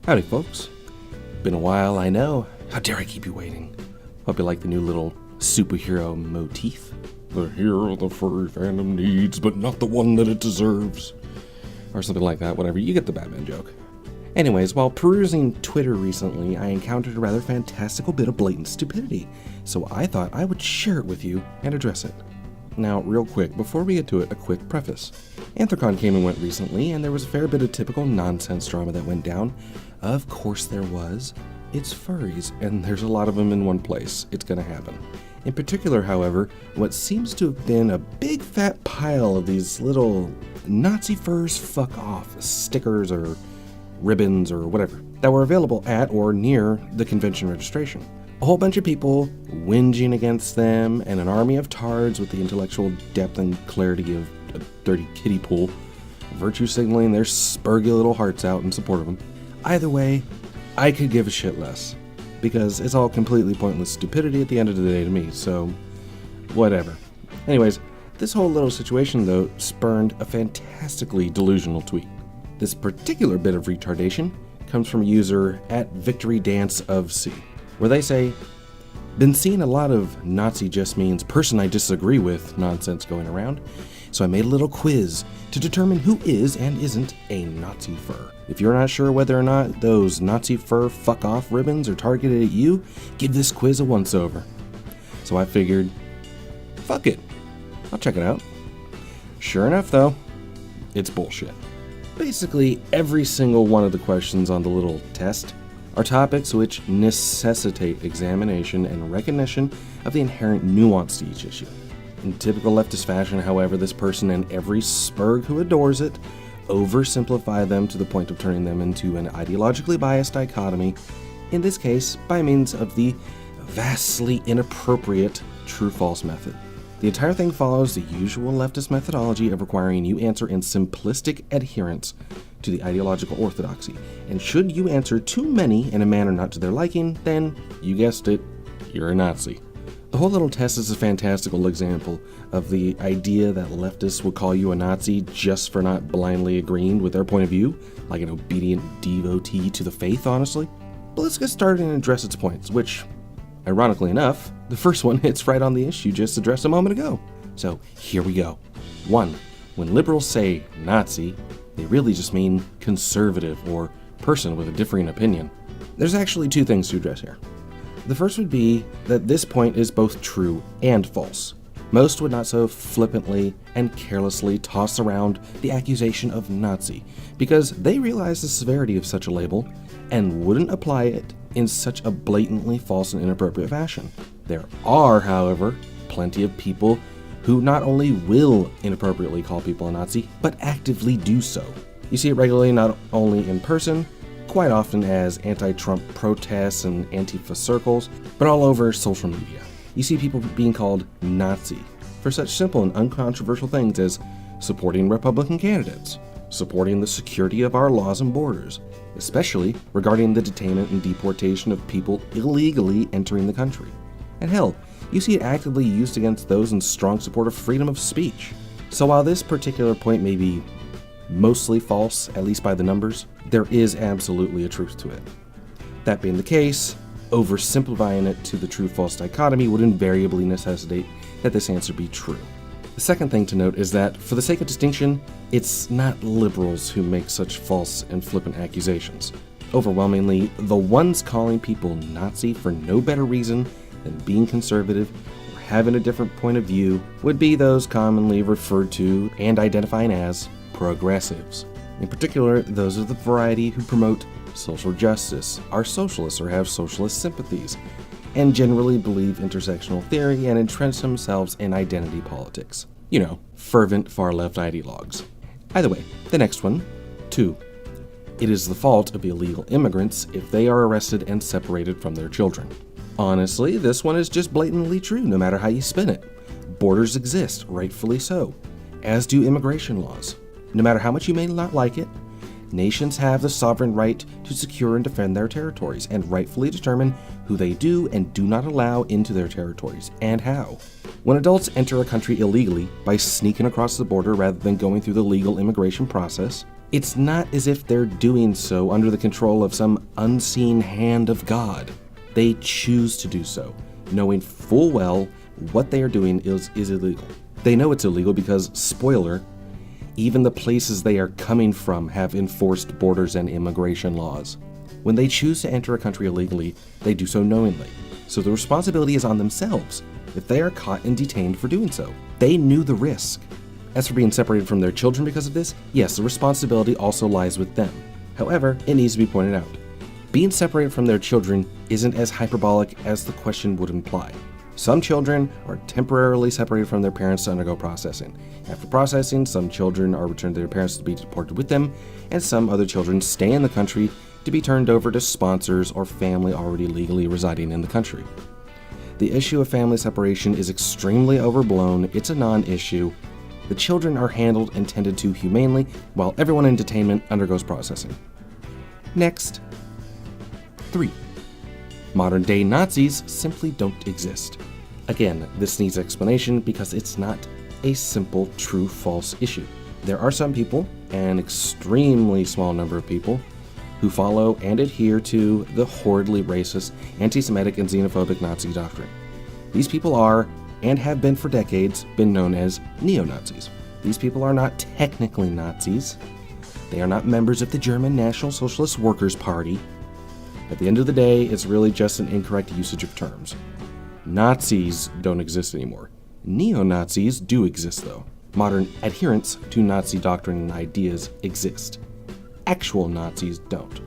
Howdy, folks. Been a while, I know. How dare I keep you waiting? Hope you like the new little superhero motif. The hero the furry fandom needs, but not the one that it deserves. Or something like that, whatever. You get the Batman joke. Anyways, while perusing Twitter recently, I encountered a rather fantastical bit of blatant stupidity, so I thought I would share it with you and address it. Now, real quick, before we get to it, a quick preface. Anthrocon came and went recently, and there was a fair bit of typical nonsense drama that went down. Of course there was. It's furries, and there's a lot of them in one place. It's gonna happen. In particular, however, what seems to have been a big fat pile of these little Nazi furs fuck off stickers or ribbons or whatever that were available at or near the convention registration. A whole bunch of people whinging against them, and an army of tards with the intellectual depth and clarity of a dirty kiddie pool, virtue signaling their spurgy little hearts out in support of them. Either way, I could give a shit less, because it's all completely pointless stupidity at the end of the day to me, so whatever. Anyways, this whole little situation, though, spurned a fantastically delusional tweet. This particular bit of retardation comes from a user at VictoryDanceOfC, where they say, "Been seeing a lot of Nazi just means person I disagree with nonsense going around, so I made a little quiz to determine who is and isn't a Nazi fur. If you're not sure whether or not those Nazi fur fuck-off ribbons are targeted at you, give this quiz a once-over." So I figured, fuck it, I'll check it out. Sure enough, though, it's bullshit. Basically, every single one of the questions on the little test are topics which necessitate examination and recognition of the inherent nuance to each issue. In typical leftist fashion, however, this person and every sperg who adores it oversimplify them to the point of turning them into an ideologically biased dichotomy, in this case by means of the vastly inappropriate true-false method. The entire thing follows the usual leftist methodology of requiring you answer in simplistic adherence to the ideological orthodoxy, and should you answer too many in a manner not to their liking, then, you guessed it, you're a Nazi. The whole little test is a fantastical example of the idea that leftists would call you a Nazi just for not blindly agreeing with their point of view, like an obedient devotee to the faith, honestly. But let's get started and address its points, which, ironically enough, the first one hits right on the issue just addressed a moment ago. So here we go. 1. When liberals say Nazi, they really just mean conservative or person with a differing opinion. There's actually two things to address here. The first would be that this point is both true and false. Most would not so flippantly and carelessly toss around the accusation of Nazi because they realize the severity of such a label and wouldn't apply it in such a blatantly false and inappropriate fashion. There are, however, plenty of people who not only will inappropriately call people a Nazi, but actively do so. You see it regularly not only in person, quite often as anti-Trump protests and Antifa circles, but all over social media. You see people being called Nazi for such simple and uncontroversial things as supporting Republican candidates, supporting the security of our laws and borders, especially regarding the detainment and deportation of people illegally entering the country. And hell, you see it actively used against those in strong support of freedom of speech. So while this particular point may be mostly false, at least by the numbers, there is absolutely a truth to it. That being the case, oversimplifying it to the true-false dichotomy would invariably necessitate that this answer be true. The second thing to note is that, for the sake of distinction, it's not liberals who make such false and flippant accusations. Overwhelmingly, the ones calling people Nazi for no better reason than being conservative or having a different point of view would be those commonly referred to and identifying as progressives. In particular, those of the variety who promote social justice, are socialists or have socialist sympathies, and generally believe intersectional theory and entrench themselves in identity politics. You know, fervent far-left ideologues. Either way, the next one, 2. It is the fault of illegal immigrants if they are arrested and separated from their children. Honestly, this one is just blatantly true no matter how you spin it. Borders exist, rightfully so, as do immigration laws. No matter how much you may not like it, nations have the sovereign right to secure and defend their territories and rightfully determine who they do and do not allow into their territories and how. When adults enter a country illegally by sneaking across the border rather than going through the legal immigration process, It's not as if they're doing so under the control of some unseen hand of God. They choose to do so, knowing full well what they are doing is illegal. They know it's illegal because, spoiler, even the places they are coming from have enforced borders and immigration laws. When they choose to enter a country illegally, they do so knowingly. So the responsibility is on themselves if they are caught and detained for doing so. They knew the risk. As for being separated from their children because of this, yes, the responsibility also lies with them. However, it needs to be pointed out. Being separated from their children isn't as hyperbolic as the question would imply. Some children are temporarily separated from their parents to undergo processing. After processing, some children are returned to their parents to be deported with them, and some other children stay in the country to be turned over to sponsors or family already legally residing in the country. The issue of family separation is extremely overblown. It's a non-issue. The children are handled and tended to humanely, while everyone in detainment undergoes processing. Next. 3. Modern-day Nazis simply don't exist. Again, this needs explanation because it's not a simple true-false issue. There are some people, an extremely small number of people, who follow and adhere to the horridly racist, anti-Semitic, and xenophobic Nazi doctrine. These people are, and have been for decades, been known as neo-Nazis. These people are not technically Nazis. They are not members of the German National Socialist Workers' Party. At the end of the day, it's really just an incorrect usage of terms. Nazis don't exist anymore. Neo-Nazis do exist, though. Modern adherents to Nazi doctrine and ideas exist. Actual Nazis don't.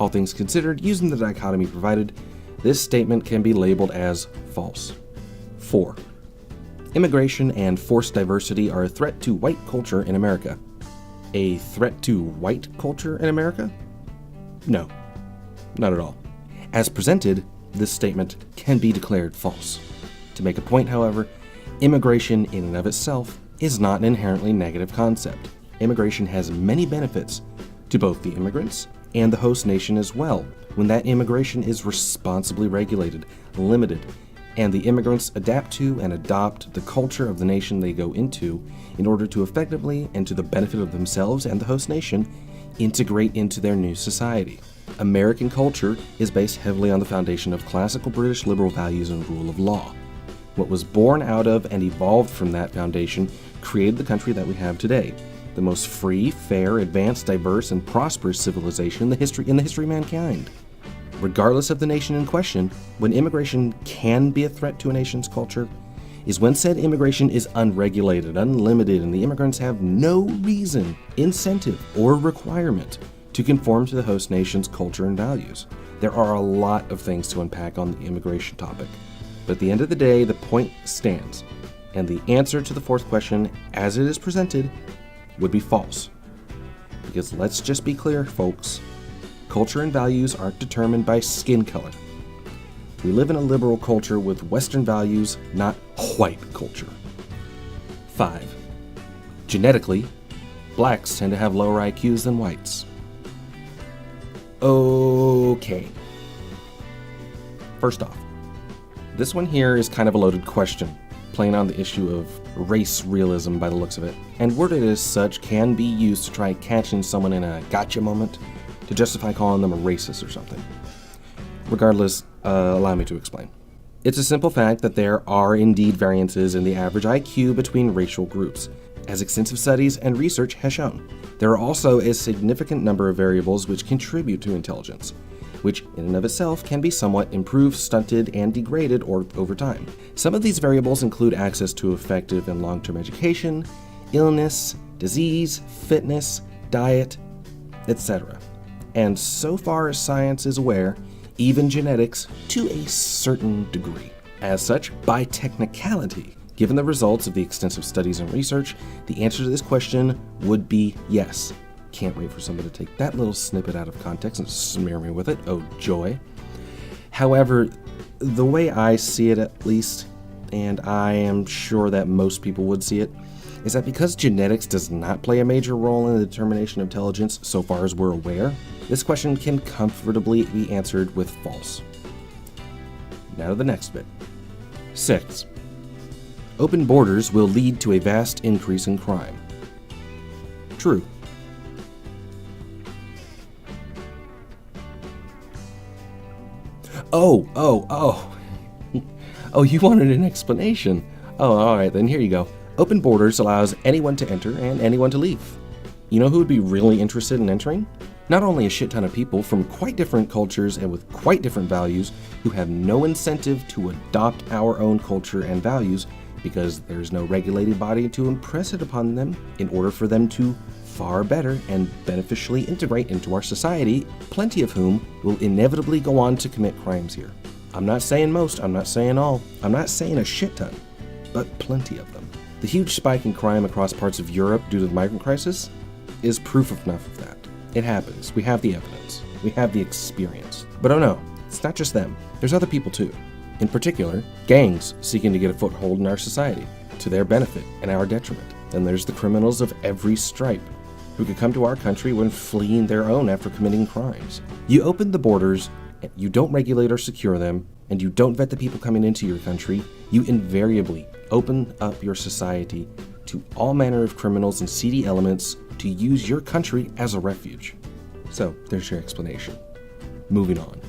All things considered, using the dichotomy provided, this statement can be labeled as false. 4. Immigration and forced diversity are a threat to white culture in America. A threat to white culture in America? No, not at all. As presented, this statement can be declared false. To make a point, however, immigration in and of itself is not an inherently negative concept. Immigration has many benefits to both the immigrants and the host nation as well, when that immigration is responsibly regulated, limited, and the immigrants adapt to and adopt the culture of the nation they go into in order to effectively, and to the benefit of themselves and the host nation, integrate into their new society. American culture is based heavily on the foundation of classical British liberal values and rule of law. What was born out of and evolved from that foundation created the country that we have today, the most free, fair, advanced, diverse, and prosperous civilization in the history of mankind. Regardless of the nation in question, when immigration can be a threat to a nation's culture, is when said immigration is unregulated, unlimited, and the immigrants have no reason, incentive, or requirement to conform to the host nation's culture and values. There are a lot of things to unpack on the immigration topic, but at the end of the day, the point stands, and the answer to the fourth question, as it is presented, would be false. Because let's just be clear, folks, culture and values aren't determined by skin color. We live in a liberal culture with Western values, not white culture. 5. Genetically, blacks tend to have lower IQs than whites. Okay. First off, this one here is kind of a loaded question, playing on the issue of race realism by the looks of it, and worded as such can be used to try catching someone in a gotcha moment to justify calling them a racist or something. Regardless, allow me to explain. It's a simple fact that there are indeed variances in the average IQ between racial groups, as extensive studies and research has shown. There are also a significant number of variables which contribute to intelligence, which in and of itself can be somewhat improved, stunted, and degraded over time. Some of these variables include access to effective and long-term education, illness, disease, fitness, diet, etc. And so far as science is aware, even genetics to a certain degree. As such, by technicality, given the results of the extensive studies and research, the answer to this question would be yes. Can't wait for somebody to take that little snippet out of context and smear me with it. Oh, joy. However, the way I see it at least, and I am sure that most people would see it, is that because genetics does not play a major role in the determination of intelligence so far as we're aware, this question can comfortably be answered with false. Now to the next bit. 6. Open borders will lead to a vast increase in crime. True. Oh. Oh, you wanted an explanation. Oh, alright, then here you go. Open borders allows anyone to enter and anyone to leave. You know who would be really interested in entering? Not only a shit ton of people from quite different cultures and with quite different values who have no incentive to adopt our own culture and values because there's no regulated body to impress it upon them in order for them to far better and beneficially integrate into our society, plenty of whom will inevitably go on to commit crimes here. I'm not saying most, I'm not saying all, I'm not saying a shit ton, but plenty of them. The huge spike in crime across parts of Europe due to the migrant crisis is proof enough of that. It happens. We have the evidence. We have the experience. But oh no, it's not just them. There's other people too. In particular, gangs seeking to get a foothold in our society, to their benefit and our detriment. Then there's the criminals of every stripe, who could come to our country when fleeing their own after committing crimes. You open the borders, and you don't regulate or secure them, and you don't vet the people coming into your country, you invariably open up your society to all manner of criminals and seedy elements to use your country as a refuge. So, there's your explanation. Moving on.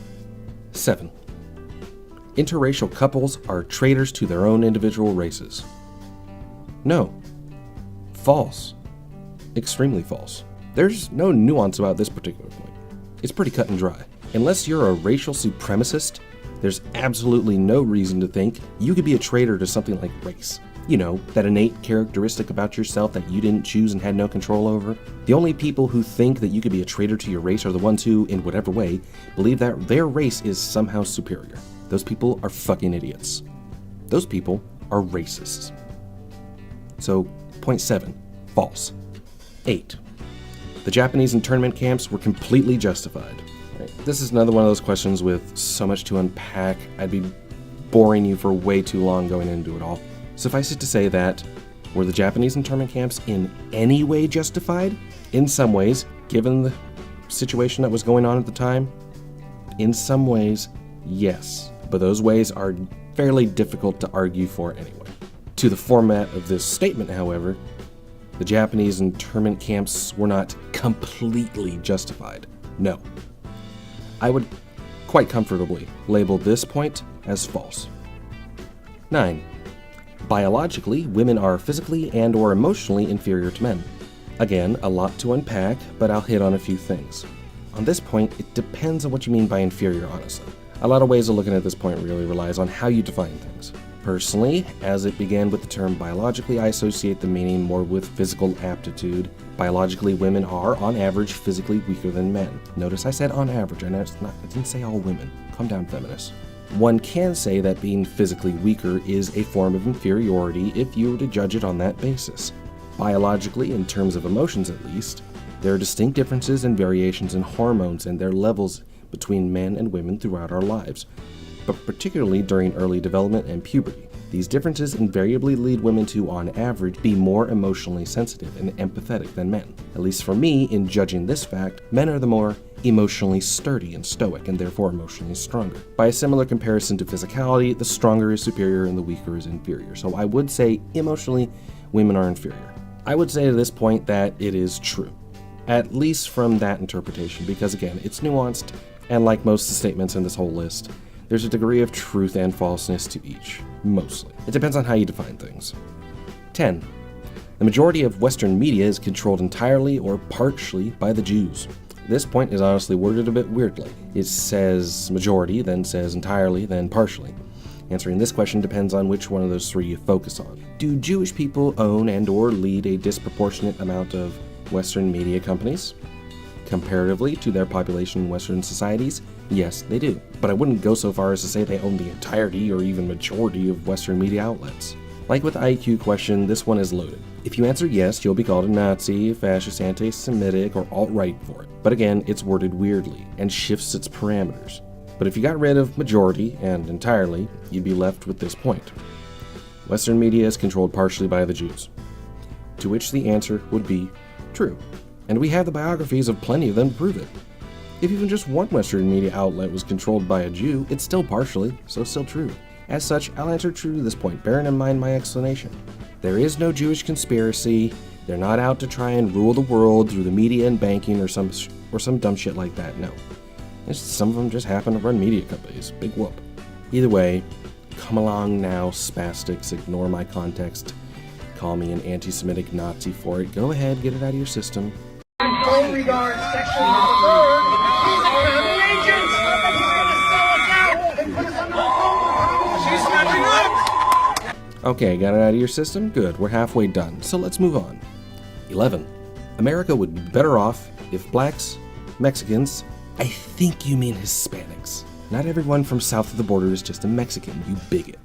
7. Interracial couples are traitors to their own individual races. No. False. Extremely false. There's no nuance about this particular point. It's pretty cut and dry. Unless you're a racial supremacist, there's absolutely no reason to think you could be a traitor to something like race. You know, that innate characteristic about yourself that you didn't choose and had no control over. The only people who think that you could be a traitor to your race are the ones who, in whatever way, believe that their race is somehow superior. Those people are fucking idiots. Those people are racists. So, point 7, false. 8. The Japanese internment camps were completely justified. Right. This is another one of those questions with so much to unpack, I'd be boring you for way too long going into it all. Suffice it to say that, were the Japanese internment camps in any way justified? In some ways, given the situation that was going on at the time? In some ways, yes. But those ways are fairly difficult to argue for anyway. To the format of this statement, however, the Japanese internment camps were not completely justified. No. I would quite comfortably label this point as false. 9. Biologically, women are physically and or emotionally inferior to men. Again, a lot to unpack, but I'll hit on a few things. On this point, it depends on what you mean by inferior, honestly. A lot of ways of looking at this point really relies on how you define things. Personally, as it began with the term biologically, I associate the meaning more with physical aptitude. Biologically, women are, on average, physically weaker than men. Notice I said on average, I didn't say all women. Calm down, feminists. One can say that being physically weaker is a form of inferiority if you were to judge it on that basis. Biologically, in terms of emotions at least, there are distinct differences and variations in hormones and their levels between men and women throughout our lives, but particularly during early development and puberty. These differences invariably lead women to, on average, be more emotionally sensitive and empathetic than men. At least for me, in judging this fact, men are the more emotionally sturdy and stoic, and therefore emotionally stronger. By a similar comparison to physicality, the stronger is superior and the weaker is inferior. So I would say, emotionally, women are inferior. I would say to this point that it is true, at least from that interpretation, because again, it's nuanced, and like most of the statements in this whole list, there's a degree of truth and falseness to each, mostly. It depends on how you define things. 10. The majority of Western media is controlled entirely or partially by the Jews. This point is honestly worded a bit weirdly. It says majority, then says entirely, then partially. Answering this question depends on which one of those three you focus on. Do Jewish people own and or lead a disproportionate amount of Western media companies? Comparatively to their population in Western societies, yes, they do. But I wouldn't go so far as to say they own the entirety or even majority of Western media outlets. Like with the IQ question, this one is loaded. If you answer yes, you'll be called a Nazi, fascist, anti-Semitic, or alt-right for it. But again, it's worded weirdly and shifts its parameters. But if you got rid of majority and entirely, you'd be left with this point. Western media is controlled partially by the Jews. To which the answer would be true. And we have the biographies of plenty of them to prove it. If even just one Western media outlet was controlled by a Jew, it's still partially, so still true. As such, I'll answer true to this point, bearing in mind my explanation. There is no Jewish conspiracy. They're not out to try and rule the world through the media and banking or some dumb shit like that, no. Some of them just happen to run media companies. Big whoop. Either way, come along now, spastics. Ignore my context. Call me an anti-Semitic Nazi for it. Go ahead, get it out of your system. Okay, got it out of your system? Good, we're halfway done, so let's move on. 11. America would be better off if blacks, Mexicans, I think you mean Hispanics. Not everyone from south of the border is just a Mexican, you bigot.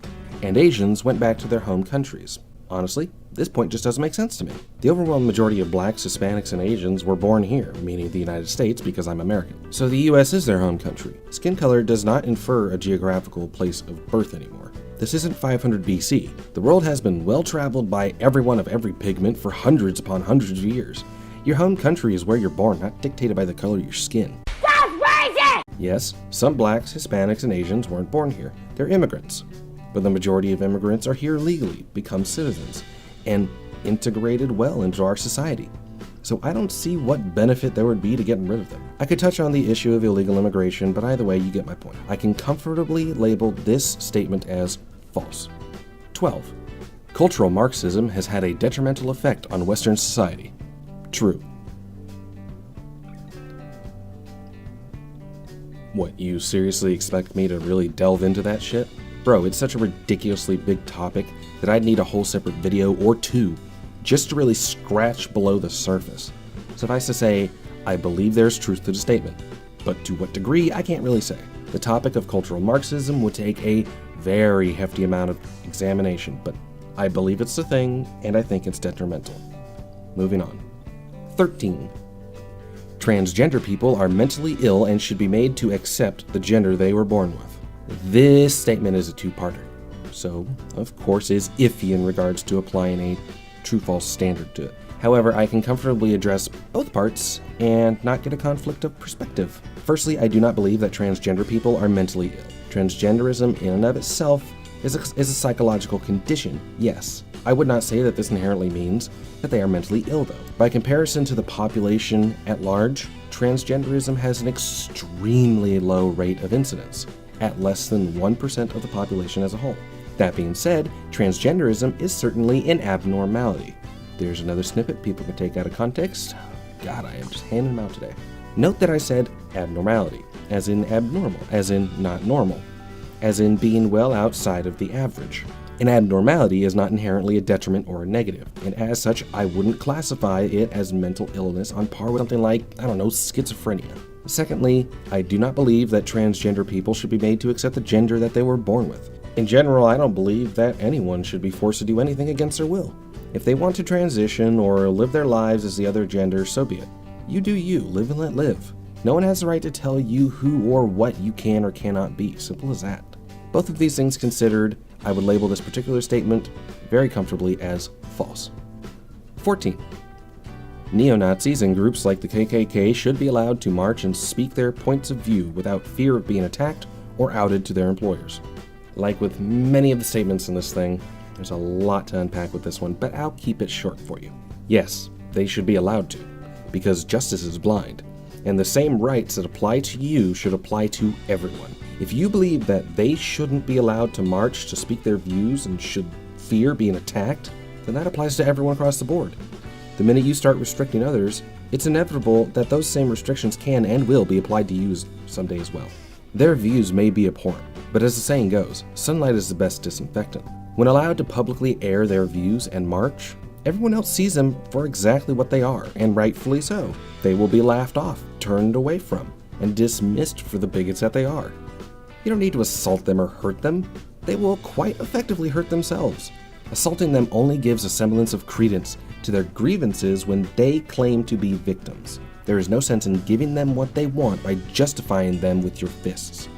And Asians went back to their home countries. Honestly, this point just doesn't make sense to me. The overwhelming majority of blacks, Hispanics, and Asians were born here, meaning the United States because I'm American. So the US is their home country. Skin color does not infer a geographical place of birth anymore. This isn't 500 BC. The world has been well traveled by everyone of every pigment for hundreds upon hundreds of years. Your home country is where you're born, not dictated by the color of your skin. That's racist! Yes, some blacks, Hispanics, and Asians weren't born here. They're immigrants. But the majority of immigrants are here legally, become citizens, and integrated well into our society. So I don't see what benefit there would be to getting rid of them. I could touch on the issue of illegal immigration, but either way, you get my point. I can comfortably label this statement as false. 12. Cultural Marxism has had a detrimental effect on Western society. True. What, you seriously expect me to really delve into that shit? Bro, it's such a ridiculously big topic that I'd need a whole separate video or two just to really scratch below the surface. Suffice to say, I believe there's truth to the statement, but to what degree, I can't really say. The topic of cultural Marxism would take a very hefty amount of examination, but I believe it's a thing, and I think it's detrimental. Moving on. 13. Transgender people are mentally ill and should be made to accept the gender they were born with. This statement is a two-parter, so of course is iffy in regards to applying a true-false standard to it. However, I can comfortably address both parts and not get a conflict of perspective. Firstly, I do not believe that transgender people are mentally ill. Transgenderism in and of itself is a psychological condition, yes. I would not say that this inherently means that they are mentally ill, though. By comparison to the population at large, transgenderism has an extremely low rate of incidence, at less than 1% of the population as a whole. That being said, transgenderism is certainly an abnormality. There's another snippet people can take out of context. God, I am just handing them out today. Note that I said abnormality, as in abnormal, as in not normal, as in being well outside of the average. An abnormality is not inherently a detriment or a negative, and as such, I wouldn't classify it as mental illness on par with something like, I don't know, schizophrenia. Secondly, I do not believe that transgender people should be made to accept the gender that they were born with. In general, I don't believe that anyone should be forced to do anything against their will. If they want to transition or live their lives as the other gender, so be it. You do you, live and let live. No one has the right to tell you who or what you can or cannot be, simple as that. Both of these things considered, I would label this particular statement very comfortably as false. 14. Neo-Nazis and groups like the KKK should be allowed to march and speak their points of view without fear of being attacked or outed to their employers. Like with many of the statements in this thing, there's a lot to unpack with this one, but I'll keep it short for you. Yes, they should be allowed to, because justice is blind, and the same rights that apply to you should apply to everyone. If you believe that they shouldn't be allowed to march to speak their views and should fear being attacked, then that applies to everyone across the board. The minute you start restricting others, it's inevitable that those same restrictions can and will be applied to you someday as well. Their views may be abhorrent, but as the saying goes, sunlight is the best disinfectant. When allowed to publicly air their views and march, everyone else sees them for exactly what they are, and rightfully so. They will be laughed off, turned away from, and dismissed for the bigots that they are. You don't need to assault them or hurt them. They will quite effectively hurt themselves. Assaulting them only gives a semblance of credence to their grievances when they claim to be victims. There is no sense in giving them what they want by justifying them with your fists.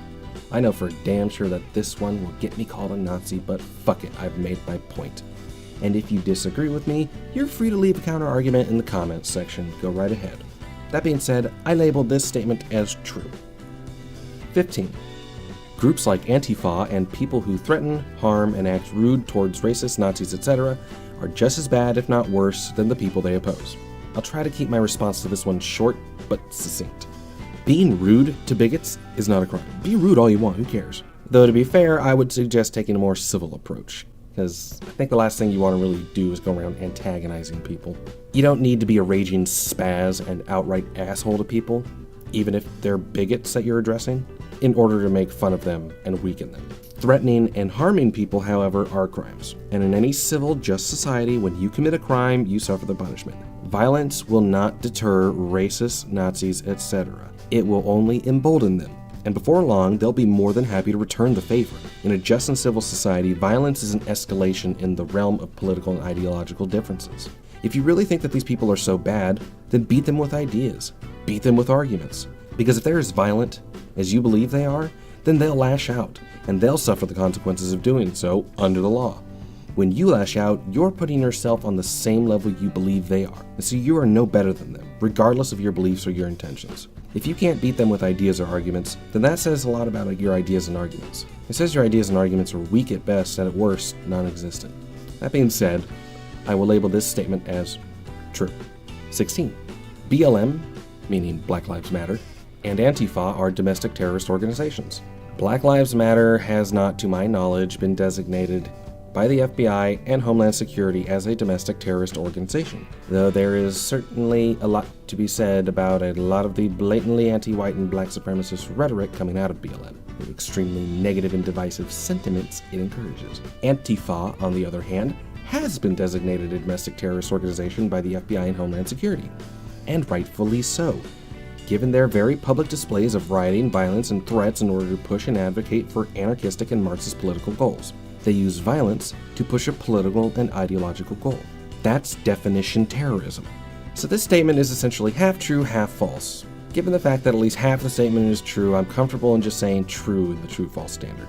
I know for damn sure that this one will get me called a Nazi, but fuck it, I've made my point. And if you disagree with me, you're free to leave a counter argument in the comments section. Go right ahead. That being said, I labeled this statement as true. 15. Groups like Antifa and people who threaten, harm, and act rude towards racists, Nazis, etc. are just as bad, if not worse, than the people they oppose. I'll try to keep my response to this one short, but succinct. Being rude to bigots is not a crime. Be rude all you want, who cares? Though to be fair, I would suggest taking a more civil approach, because I think the last thing you want to really do is go around antagonizing people. You don't need to be a raging spaz and outright asshole to people, even if they're bigots that you're addressing, in order to make fun of them and weaken them. Threatening and harming people, however, are crimes. And in any civil, just society, when you commit a crime, you suffer the punishment. Violence will not deter racists, Nazis, etc. It will only embolden them. And before long, they'll be more than happy to return the favor. In a just and civil society, violence is an escalation in the realm of political and ideological differences. If you really think that these people are so bad, then beat them with ideas. Beat them with arguments. Because if they're as violent as you believe they are, then they'll lash out, and they'll suffer the consequences of doing so under the law. When you lash out, you're putting yourself on the same level you believe they are, and so you are no better than them, regardless of your beliefs or your intentions. If you can't beat them with ideas or arguments, then that says a lot about your ideas and arguments. It says your ideas and arguments are weak at best and at worst, non-existent. That being said, I will label this statement as true. 16. BLM, meaning Black Lives Matter, and Antifa are domestic terrorist organizations. Black Lives Matter has not, to my knowledge, been designated by the FBI and Homeland Security as a domestic terrorist organization, though there is certainly a lot to be said about a lot of the blatantly anti-white and black supremacist rhetoric coming out of BLM, the extremely negative and divisive sentiments it encourages. Antifa, on the other hand, has been designated a domestic terrorist organization by the FBI and Homeland Security, and rightfully so, given their very public displays of rioting, violence, and threats in order to push and advocate for anarchistic and Marxist political goals. They use violence to push a political and ideological goal. That's definition terrorism. So this statement is essentially half true, half false. Given the fact that at least half the statement is true, I'm comfortable in just saying true in the true-false standard.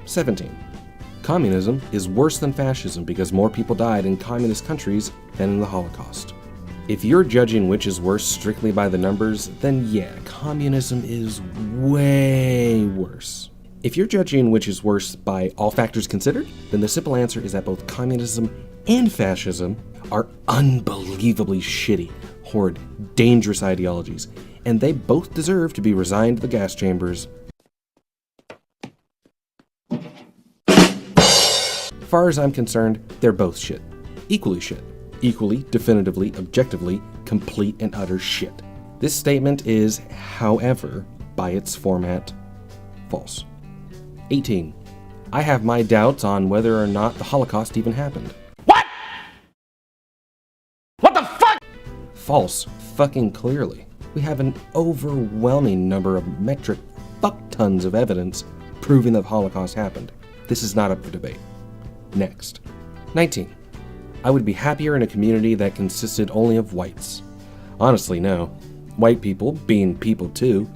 17. Communism is worse than fascism because more people died in communist countries than in the Holocaust. If you're judging which is worse strictly by the numbers, then yeah, communism is way worse. If you're judging which is worse by all factors considered, then the simple answer is that both communism and fascism are unbelievably shitty, horrid, dangerous ideologies, and they both deserve to be resigned to the gas chambers. As far as I'm concerned, they're both shit. Equally shit. Equally, definitively, objectively, complete and utter shit. This statement is, however, by its format, false. 18. I have my doubts on whether or not the Holocaust even happened. What? What the fuck? False, fucking clearly. We have an overwhelming number of metric fuck tons of evidence proving that the Holocaust happened. This is not up for debate. Next. 19. I would be happier in a community that consisted only of whites. Honestly, no. White people, being people too,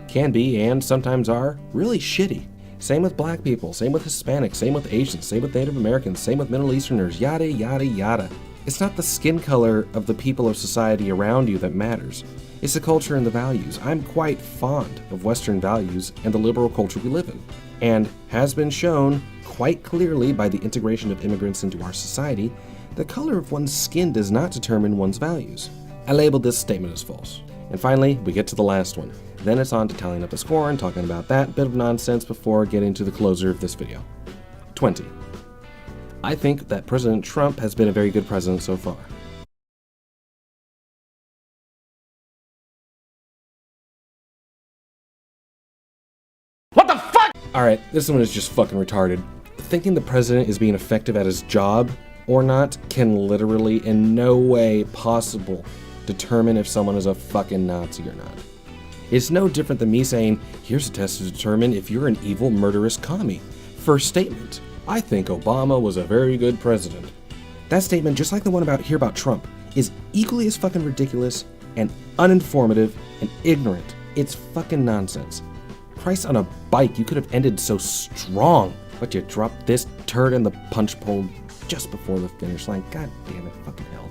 can be, and sometimes are, really shitty. Same with black people, same with Hispanics, same with Asians, same with Native Americans, same with Middle Easterners, yada yada yada. It's not the skin color of the people of society around you that matters. It's the culture and the values. I'm quite fond of Western values and the liberal culture we live in, and has been shown quite clearly by the integration of immigrants into our society, the color of one's skin does not determine one's values. I labeled this statement as false. And finally, we get to the last one. Then it's on to tallying up the score and talking about that bit of nonsense before getting to the closer of this video. 20. I think that President Trump has been a very good president so far. What the fuck? Alright, this one is just fucking retarded. Thinking the president is being effective at his job or not can literally in no way possible determine if someone is a fucking Nazi or not. It's no different than me saying, here's a test to determine if you're an evil, murderous commie. First statement, I think Obama was a very good president. That statement, just like the one about Trump, is equally as fucking ridiculous and uninformative and ignorant. It's fucking nonsense. Christ on a bike, you could have ended so strong, but you dropped this turd in the punch bowl just before the finish line. God damn it, fucking hell.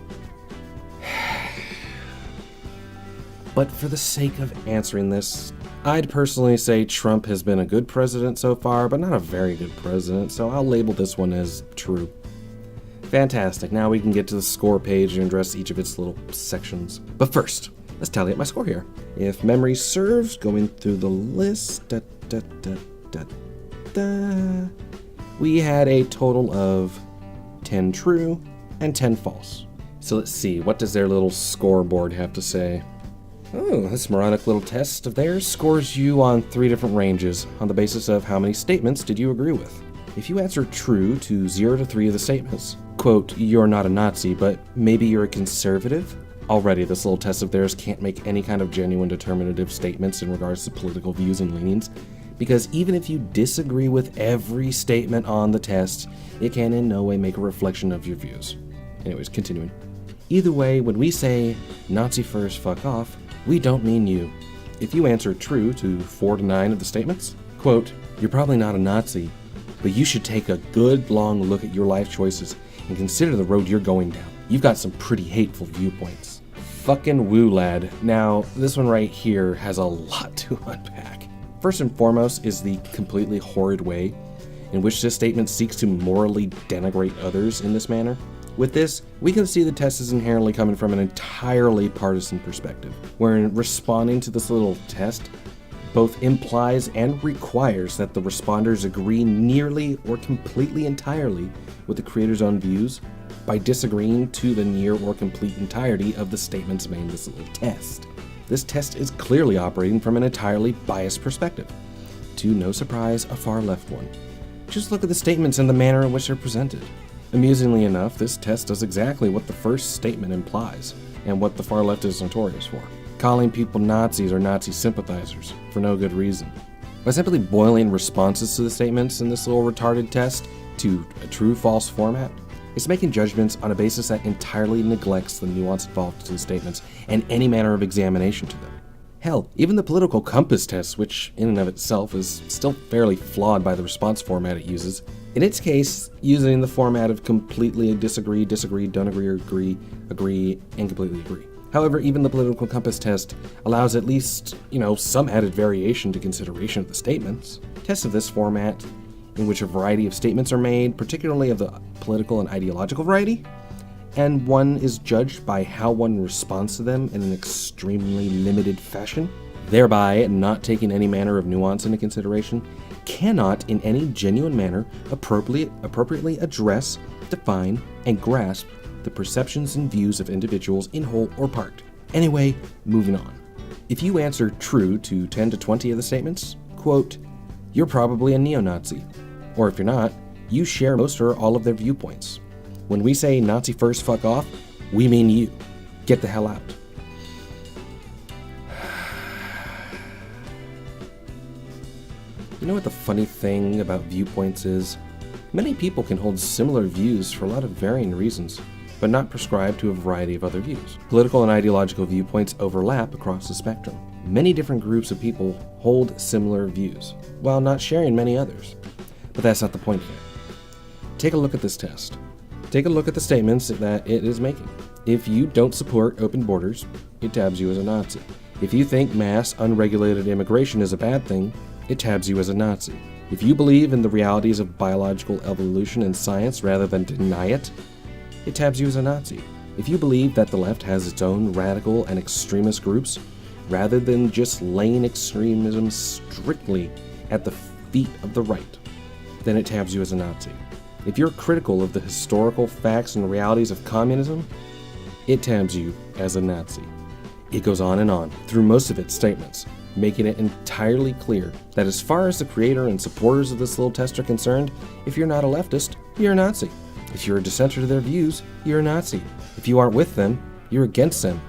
But for the sake of answering this, I'd personally say Trump has been a good president so far, but not a very good president, so I'll label this one as true. Fantastic, now we can get to the score page and address each of its little sections. But first, Let's tally up my score here. If memory serves, going through the list, we had a total of 10 true and 10 false. So let's see, what does their little scoreboard have to say? Oh, this moronic little test of theirs scores you on 3 different ranges on the basis of how many statements did you agree with. If you answer true to 0 to 3 of the statements, quote, you're not a Nazi, but maybe you're a conservative? Already, this little test of theirs can't make any kind of genuine determinative statements in regards to political views and leanings, because even if you disagree with every statement on the test, it can in no way make a reflection of your views. Anyways, continuing. Either way, when we say Nazi first, fuck off, we don't mean you. If you answer true to 4 to 9 of the statements, quote, you're probably not a Nazi, but you should take a good long look at your life choices and consider the road you're going down. You've got some pretty hateful viewpoints. Fucking woo, lad. Now, this one right here has a lot to unpack. First and foremost is the completely horrid way in which this statement seeks to morally denigrate others in this manner. With this, we can see the test is inherently coming from an entirely partisan perspective, wherein responding to this little test both implies and requires that the responders agree nearly or completely entirely with the creator's own views by disagreeing to the near or complete entirety of the statements made in this little test. This test is clearly operating from an entirely biased perspective. To no surprise, a far left one. Just look at the statements and the manner in which they're presented. Amusingly enough, this test does exactly what the first statement implies, and what the far left is notorious for. Calling people Nazis or Nazi sympathizers, for no good reason. By simply boiling responses to the statements in this little retarded test to a true-false format, it's making judgments on a basis that entirely neglects the nuance involved to the statements and any manner of examination to them. Hell, even the political compass test, which in and of itself is still fairly flawed by the response format it uses, in its case, using the format of completely disagree, don't agree, or agree, and completely agree. However, even the political compass test allows at least, some added variation to consideration of the statements. Tests of this format, in which a variety of statements are made, particularly of the political and ideological variety, and one is judged by how one responds to them in an extremely limited fashion, thereby not taking any manner of nuance into consideration, cannot in any genuine manner appropriately address, define, and grasp the perceptions and views of individuals in whole or part. Anyway, moving on. If you answer true to 10 to 20 of the statements, quote, you're probably a neo-Nazi. Or if you're not, you share most or all of their viewpoints. When we say Nazi first, fuck off, we mean you. Get the hell out. You know what the funny thing about viewpoints is? Many people can hold similar views for a lot of varying reasons, but not prescribe to a variety of other views. Political and ideological viewpoints overlap across the spectrum. Many different groups of people hold similar views, while not sharing many others. But that's not the point here. Take a look at this test. Take a look at the statements that it is making. If you don't support open borders, it tabs you as a Nazi. If you think mass, unregulated immigration is a bad thing, it tabs you as a Nazi. If you believe in the realities of biological evolution and science rather than deny it, it tabs you as a Nazi. If you believe that the left has its own radical and extremist groups, rather than just laying extremism strictly at the feet of the right, then it tabs you as a Nazi. If you're critical of the historical facts and realities of communism, it tabs you as a Nazi. It goes on through most of its statements, making it entirely clear that as far as the creator and supporters of this little test are concerned, if you're not a leftist, you're a Nazi. If you're a dissenter to their views, you're a Nazi. If you aren't with them, you're against them.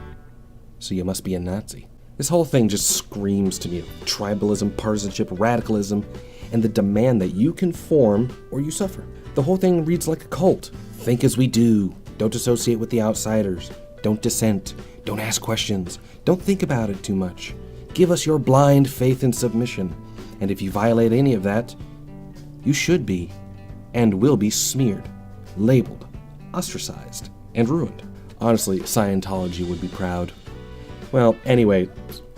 So you must be a Nazi. This whole thing just screams to me of tribalism, partisanship, radicalism, and the demand that you conform or you suffer. The whole thing reads like a cult. Think as we do. Don't associate with the outsiders. Don't dissent. Don't ask questions. Don't think about it too much. Give us your blind faith and submission. And if you violate any of that, you should be and will be smeared, labeled, ostracized, and ruined. Honestly, Scientology would be proud. Well, anyway,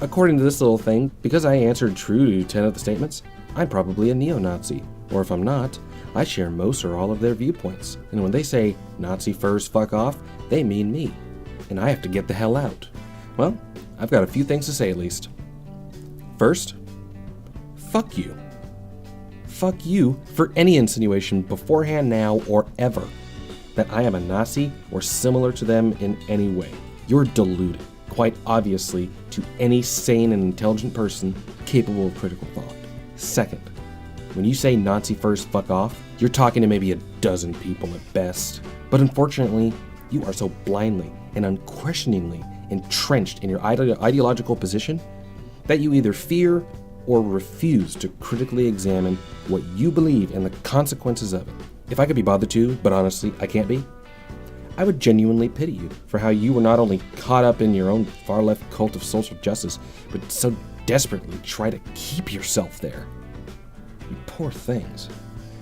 according to this little thing, because I answered true to 10 of the statements, I'm probably a neo-Nazi. Or if I'm not, I share most or all of their viewpoints. And when they say Nazi first, fuck off, they mean me. And I have to get the hell out. Well, I've got a few things to say at least. First, fuck you. Fuck you for any insinuation beforehand, now, or ever that I am a Nazi or similar to them in any way. You're deluded, quite obviously, to any sane and intelligent person capable of critical thought. Second, when you say Nazi first, fuck off, you're talking to maybe a dozen people at best. But unfortunately, you are so blindly and unquestioningly entrenched in your ideological position that you either fear or refuse to critically examine what you believe and the consequences of it. If I could be bothered to, but honestly, I can't be, I would genuinely pity you for how you were not only caught up in your own far-left cult of social justice, but so desperately try to keep yourself there. You poor things.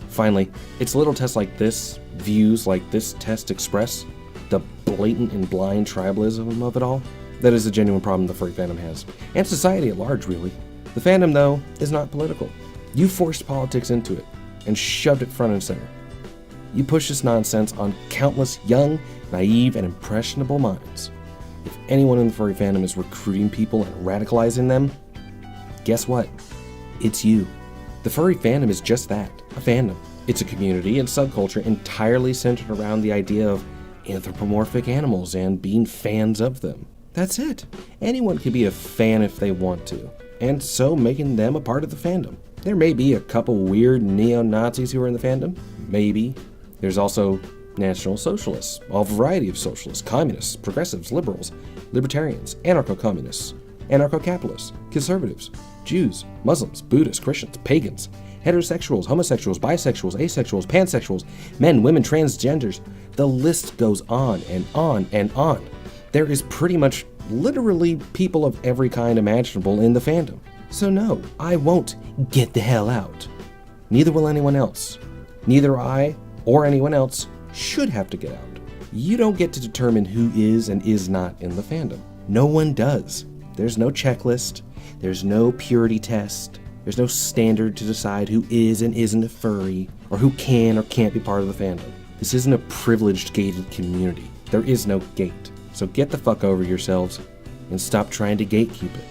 Finally, it's little tests like this, views like this test express the blatant and blind tribalism of it all that is a genuine problem the furry fandom has, and society at large, really. The fandom, though, is not political. You forced politics into it and shoved it front and center. You push this nonsense on countless young, naive, and impressionable minds. If anyone in the furry fandom is recruiting people and radicalizing them, guess what? It's you. The furry fandom is just that, a fandom. It's a community and subculture entirely centered around the idea of anthropomorphic animals and being fans of them. That's it. Anyone can be a fan if they want to, and so making them a part of the fandom. There may be a couple weird neo-Nazis who are in the fandom, maybe. There's also National Socialists, a variety of socialists, communists, progressives, liberals, libertarians, anarcho-communists, anarcho-capitalists, conservatives, Jews, Muslims, Buddhists, Christians, pagans, heterosexuals, homosexuals, bisexuals, asexuals, pansexuals, men, women, transgenders. The list goes on and on and on. There is pretty much literally people of every kind imaginable in the fandom. So no, I won't get the hell out. Neither will anyone else. Neither I or anyone else should have to get out. You don't get to determine who is and is not in the fandom. No one does. There's no checklist. There's no purity test. There's no standard to decide who is and isn't a furry, or who can or can't be part of the fandom. This isn't a privileged gated community. There is no gate. So get the fuck over yourselves and stop trying to gatekeep it.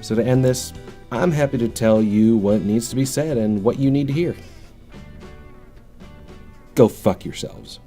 So to end this, I'm happy to tell you what needs to be said and what you need to hear. Go fuck yourselves.